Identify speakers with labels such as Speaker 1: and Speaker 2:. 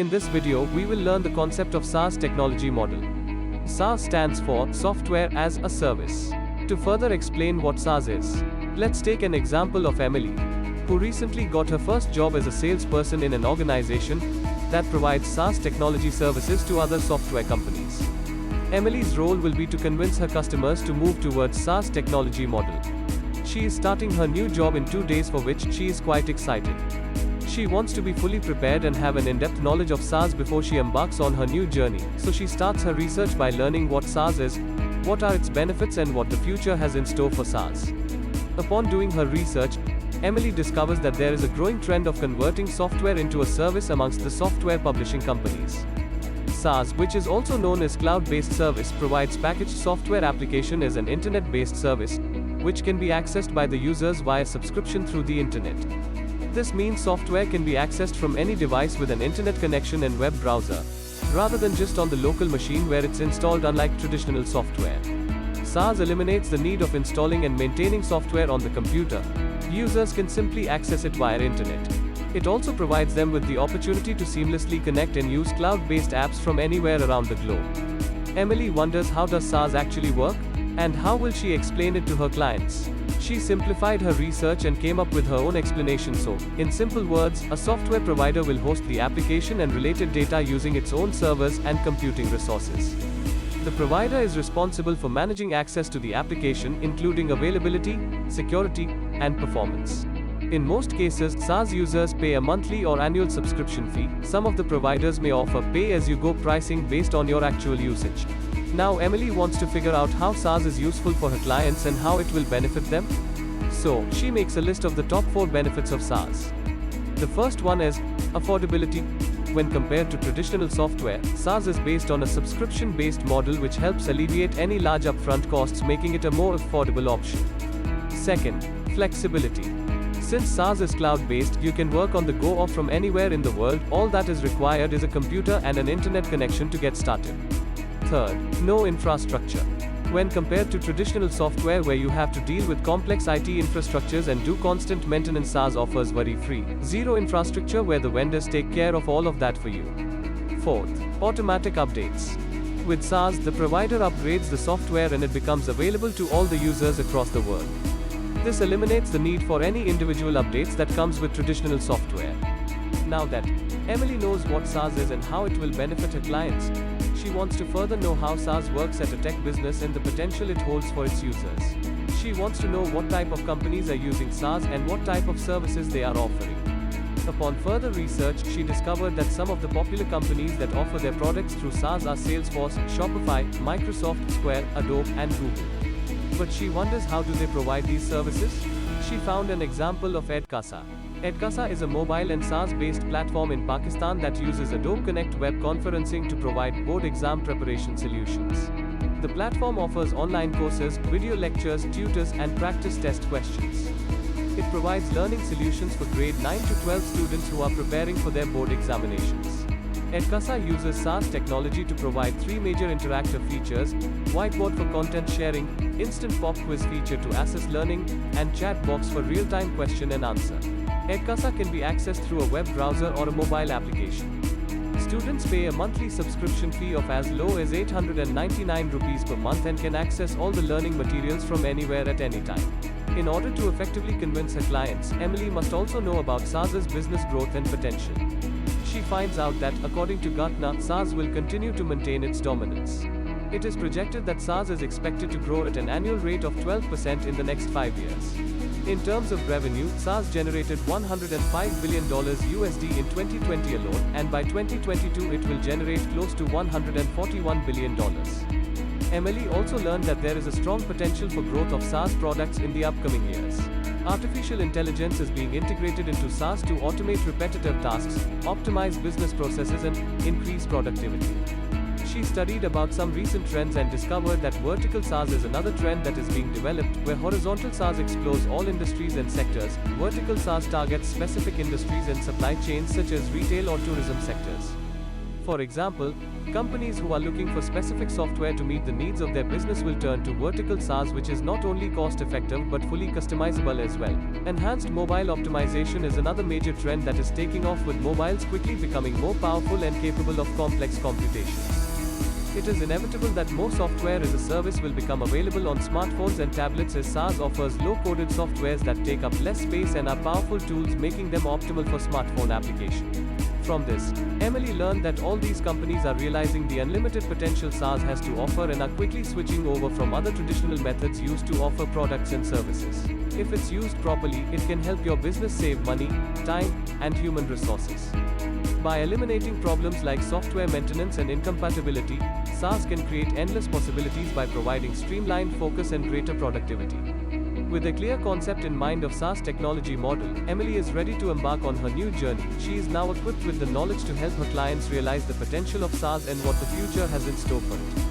Speaker 1: In this video, we will learn the concept of SaaS technology model. SaaS stands for Software as a Service. To further explain what SaaS is, let's take an example of Emily, who recently got her first job as a salesperson in an organization that provides SaaS technology services to other software companies. Emily's role will be to convince her customers to move towards SaaS technology model. She is starting her new job in 2 days, for which she is quite excited. She wants to be fully prepared and have an in-depth knowledge of SaaS before she embarks on her new journey, so she starts her research by learning what SaaS is, what are its benefits, and what the future has in store for SaaS. Upon doing her research, Emily discovers that there is a growing trend of converting software into a service amongst the software publishing companies. SaaS, which is also known as cloud-based service, provides packaged software application as an internet-based service, which can be accessed by the users via subscription through the internet. This means software can be accessed from any device with an internet connection and web browser, rather than just on the local machine where it's installed, unlike traditional software. SaaS eliminates the need of installing and maintaining software on the computer. Users can simply access it via internet. It also provides them with the opportunity to seamlessly connect and use cloud-based apps from anywhere around the globe. Emily wonders, how does SaaS actually work? And how will she explain it to her clients? She simplified her research and came up with her own explanation. So, in simple words, a software provider will host the application and related data using its own servers and computing resources. The provider is responsible for managing access to the application, including availability, security, and performance. In most cases, SaaS users pay a monthly or annual subscription fee. Some of the providers may offer pay-as-you-go pricing based on your actual usage. Now Emily wants to figure out how SaaS is useful for her clients and how it will benefit them. So, she makes a list of the top 4 benefits of SaaS. The first one is affordability. When compared to traditional software, SaaS is based on a subscription-based model which helps alleviate any large upfront costs, making it a more affordable option. Second, flexibility. Since SaaS is cloud-based, you can work on the go or from anywhere in the world. All that is required is a computer and an internet connection to get started. Third, no infrastructure. When compared to traditional software where you have to deal with complex IT infrastructures and do constant maintenance, SaaS offers worry-free, zero infrastructure where the vendors take care of all of that for you. Fourth, automatic updates. With SaaS, the provider upgrades the software and it becomes available to all the users across the world. This eliminates the need for any individual updates that comes with traditional software. Now that Emily knows what SaaS is and how it will benefit her clients, she wants to further know how SaaS works at a tech business and the potential it holds for its users. She wants to know what type of companies are using SaaS and what type of services they are offering. Upon further research, she discovered that some of the popular companies that offer their products through SaaS are Salesforce, Shopify, Microsoft, Square, Adobe, and Google. But she wonders, how do they provide these services? She found an example of Edkasa. Edkasa is a mobile and SaaS-based platform in Pakistan that uses Adobe Connect web conferencing to provide board exam preparation solutions. The platform offers online courses, video lectures, tutors, and practice test questions. It provides learning solutions for grade 9 to 12 students who are preparing for their board examinations. Edkasa uses SaaS technology to provide 3 major interactive features: whiteboard for content sharing, instant pop quiz feature to assess learning, and chat box for real-time question and answer. Edkasa can be accessed through a web browser or a mobile application. Students pay a monthly subscription fee of as low as 899 rupees per month and can access all the learning materials from anywhere at any time. In order to effectively convince her clients, Emily must also know about SaaS's business growth and potential. She finds out that, according to Gartner, SaaS will continue to maintain its dominance. It is projected that SaaS is expected to grow at an annual rate of 12% in the next 5 years. In terms of revenue, SaaS generated $105 billion USD in 2020 alone, and by 2022 it will generate close to $141 billion. Emily also learned that there is a strong potential for growth of SaaS products in the upcoming years. Artificial intelligence is being integrated into SaaS to automate repetitive tasks, optimize business processes, and increase productivity. She studied about some recent trends and discovered that vertical SaaS is another trend that is being developed, where horizontal SaaS explores all industries and sectors. Vertical SaaS targets specific industries and supply chains such as retail or tourism sectors. For example, companies who are looking for specific software to meet the needs of their business will turn to vertical SaaS, which is not only cost-effective but fully customizable as well. Enhanced mobile optimization is another major trend that is taking off, with mobiles quickly becoming more powerful and capable of complex computation. It is inevitable that more software as a service will become available on smartphones and tablets, as SaaS offers low-coded softwares that take up less space and are powerful tools, making them optimal for smartphone application. From this, Emily learned that all these companies are realizing the unlimited potential SaaS has to offer and are quickly switching over from other traditional methods used to offer products and services. If it's used properly, it can help your business save money, time, and human resources. By eliminating problems like software maintenance and incompatibility, SaaS can create endless possibilities by providing streamlined focus and greater productivity. With a clear concept in mind of SaaS technology model, Emily is ready to embark on her new journey. She is now equipped with the knowledge to help her clients realize the potential of SaaS and what the future has in store for it.